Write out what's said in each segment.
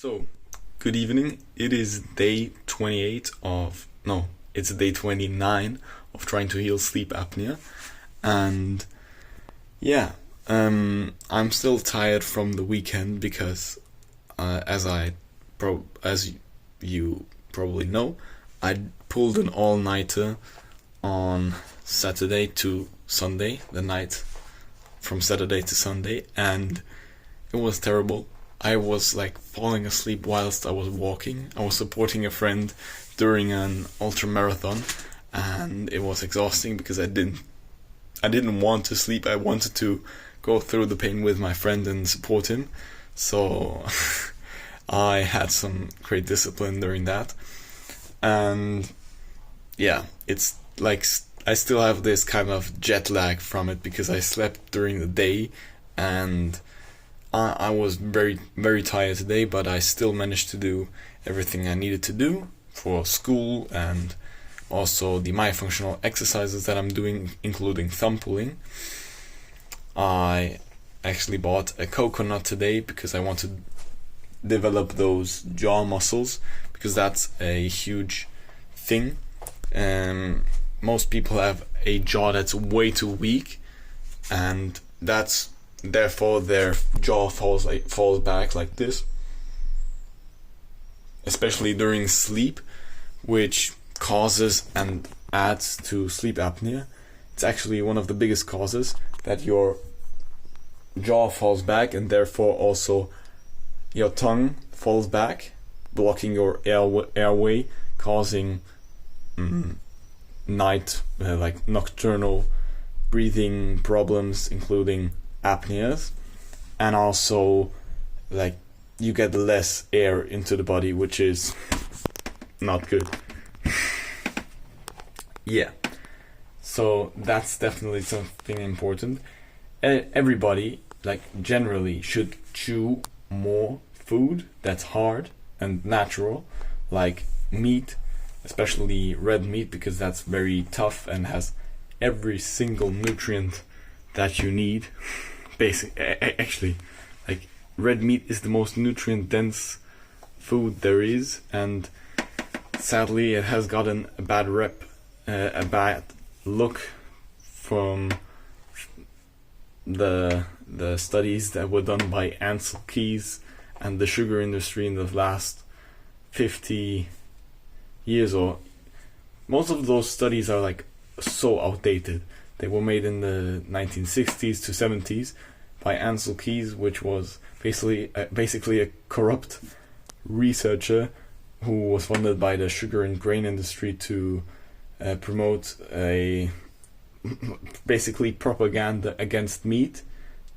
So, good evening. It is day 28 of, no, it's day 29 of trying to heal sleep apnea. And yeah, I'm still tired from the weekend because, as you probably know, I pulled an all-nighter on Saturday to Sunday, the night from Saturday to Sunday, and it was terrible. I was like falling asleep whilst I was walking. I was supporting a friend during an ultra marathon, and it was exhausting because I didn't want to sleep. I wanted to go through the pain with my friend and support him. So I had some great discipline during that. And yeah, it's like I still have this kind of jet lag from it because I slept during the day, and I was very, very tired today, but I still managed to do everything I needed to do for school and also the myofunctional exercises that I'm doing, including thumb pulling. I actually bought a coconut today because I want to develop those jaw muscles, because that's a huge thing. Most people have a jaw that's way too weak, and that's therefore their jaw falls back like this, especially during sleep, which causes and adds to sleep apnea. It's actually one of the biggest causes, that your jaw falls back and therefore also your tongue falls back, blocking your airway, causing nocturnal breathing problems, including apneas, and also like you get less air into the body, which is not good. Yeah, so that's definitely something important. Everybody, like, generally should chew more food that's hard and natural, like meat, especially red meat, because that's very tough and has every single nutrient that you need. Actually, like, red meat is the most nutrient dense food there is, and sadly it has gotten a bad look from the studies that were done by Ansel Keys and the sugar industry in the last 50 years, or most of those studies are like so outdated. They were made in the 1960s to 70s by Ansel Keys, which was basically a corrupt researcher who was funded by the sugar and grain industry to promote basically propaganda against meat,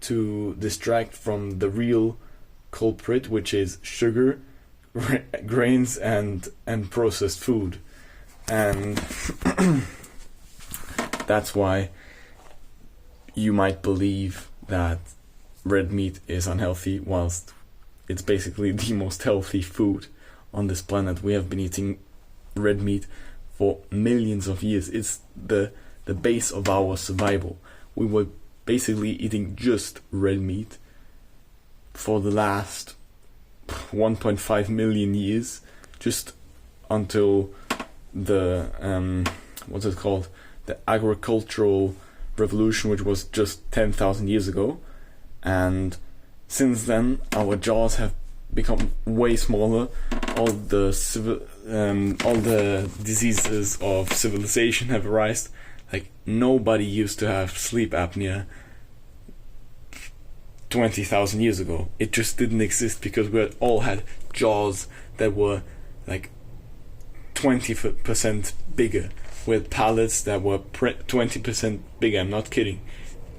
to distract from the real culprit, which is sugar, grains, and processed food. And that's why you might believe that red meat is unhealthy, whilst it's basically the most healthy food on this planet. We have been eating red meat for millions of years. It's the base of our survival. We were basically eating just red meat for the last 1.5 million years, just until the what's it called, the agricultural revolution, which was just 10,000 years ago. And since then our jaws have become way smaller. All the diseases of civilization have arisen. Like, nobody used to have sleep apnea 20,000 years ago. It just didn't exist because we all had jaws that were like 20% bigger, with palates that were 20% bigger. I'm not kidding.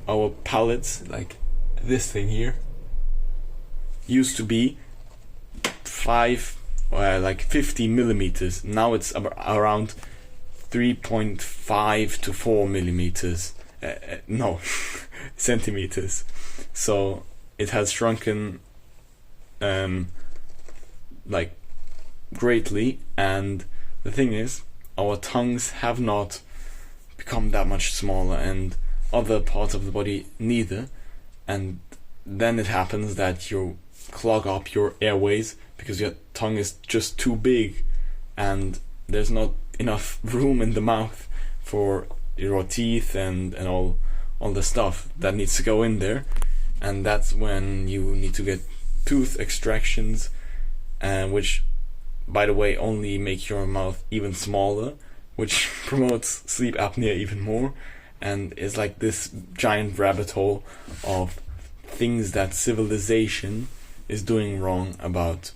Our palates, like this thing here, used to be 50 millimeters. Now it's around 3.5 to 4 millimeters. No, centimeters. So it has shrunken greatly. And the thing is, our tongues have not become that much smaller, and other parts of the body neither. And then it happens that you clog up your airways because your tongue is just too big and there's not enough room in the mouth for your teeth and all the stuff that needs to go in there. And that's when you need to get tooth extractions, which, by the way, only make your mouth even smaller, which promotes sleep apnea even more, and is like this giant rabbit hole of things that civilization is doing wrong about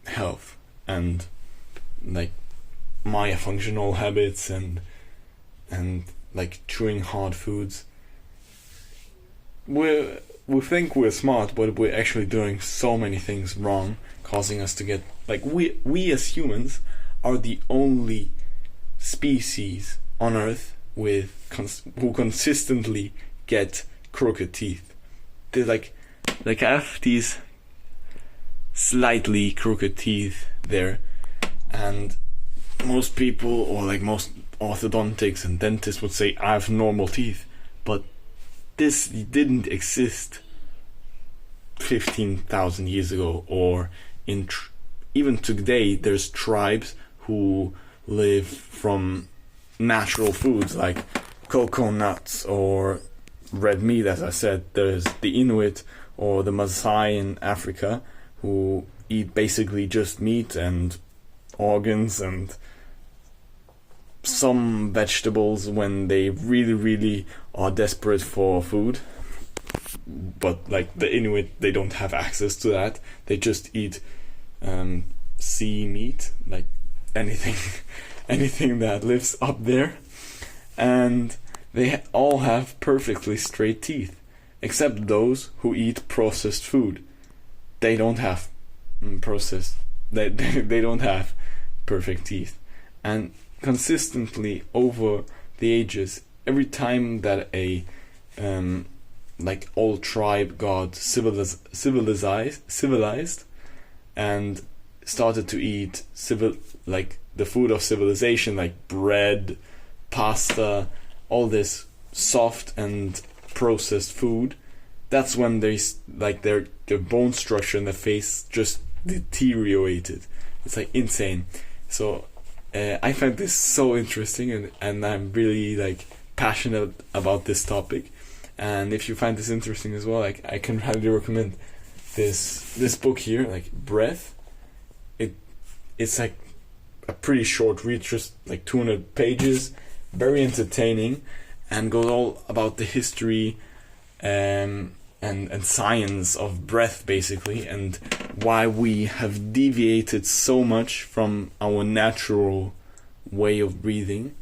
health and like myofunctional habits and like chewing hard foods. We think we're smart, but we're actually doing so many things wrong, causing us to get like we as humans are the only species on Earth who consistently get crooked teeth. They like have these slightly crooked teeth there, and most people, or like most orthodontics and dentists, would say I have normal teeth, but this didn't exist 15,000 years ago, or even today. There's tribes who live from natural foods like cocoa nuts or red meat, as I said. There's the Inuit or the Maasai in Africa who eat basically just meat and organs and some vegetables when they really, really are desperate for food. But like the Inuit, they don't have access to that. They just eat sea meat, like anything that lives up there. And they all have perfectly straight teeth, except those who eat processed food. They don't have processed. They don't have perfect teeth. And consistently over the ages, every time that a like old tribe got civilized and started to eat like the food of civilization, like bread, pasta, all this soft and processed food, that's when they like their bone structure in the face just deteriorated. It's like insane. So I find this so interesting, and I'm really like passionate about this topic. And if you find this interesting as well, like I can highly recommend this book here, like Breath. It's like a pretty short read, just like 200 pages, very entertaining, and goes all about the history and science of breath, basically, and why we have deviated so much from our natural way of breathing,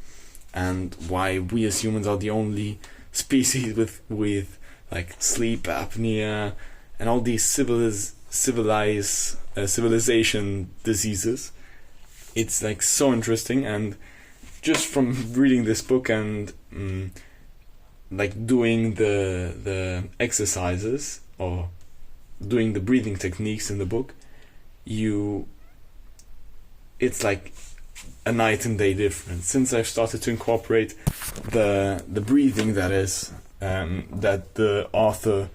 and why we as humans are the only species with like sleep apnea and all these civilization diseases. It's like so interesting, and just from reading this book and like doing the exercises or doing the breathing techniques in the book, it's like a night and day difference. Since I've started to incorporate the breathing that the author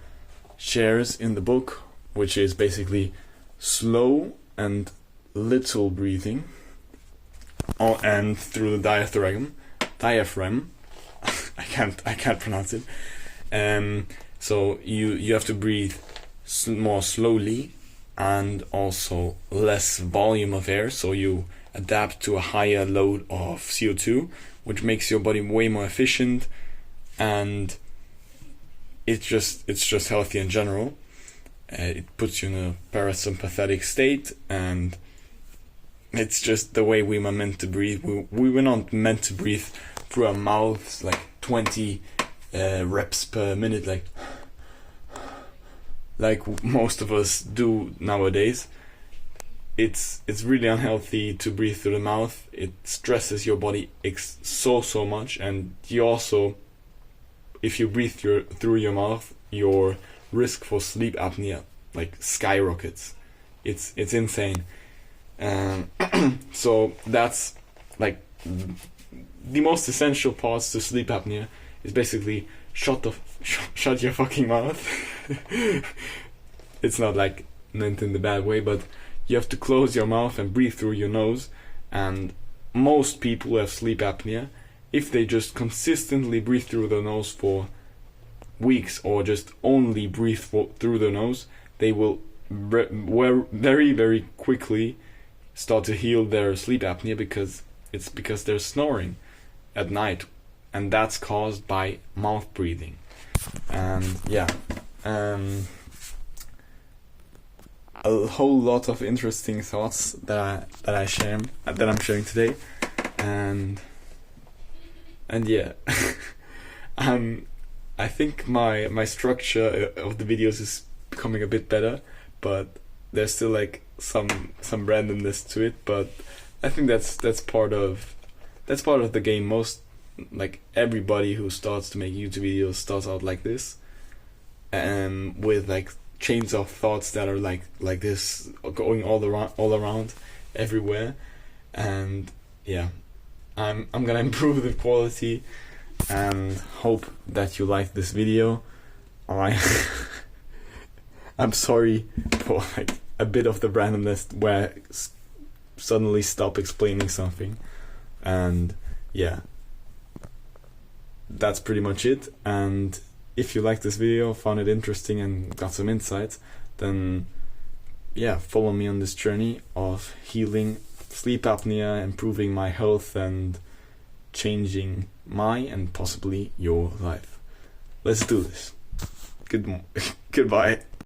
shares in the book, which is basically slow and little breathing, and through the diaphragm. I can't pronounce it. So you have to breathe more slowly and also less volume of air, so you adapt to a higher load of CO2, which makes your body way more efficient, and it's just healthy in general. It puts you in a parasympathetic state, and it's just the way we were meant to breathe. We were not meant to breathe through our mouths like 20 reps per minute, like most of us do nowadays. It's really unhealthy to breathe through the mouth. It stresses your body so much, and you also, if you breathe through your mouth, your risk for sleep apnea like skyrockets. It's insane. So that's like the most essential parts to sleep apnea is basically shut your fucking mouth. It's not like meant in the bad way, but you have to close your mouth and breathe through your nose. And most people who have sleep apnea, if they just consistently breathe through their nose for weeks, or just only breathe through their nose, they will very, very quickly start to heal their sleep apnea, because they're snoring at night, and that's caused by mouth breathing. And yeah, a whole lot of interesting thoughts that I'm sharing today, and yeah, I think my structure of the videos is becoming a bit better, but there's still like some randomness to it. But I think that's part of the game. Most, like, everybody who starts to make YouTube videos starts out like this, and with like chains of thoughts that are like this, going all around everywhere. And yeah, I'm gonna improve the quality, and hope that you like this video. I'm sorry for like a bit of the randomness where I suddenly stop explaining something. And yeah, that's pretty much it. And if you liked this video, found it interesting, and got some insights, then yeah, follow me on this journey of healing sleep apnea, improving my health, and changing my and possibly your life. Let's do this. Goodbye.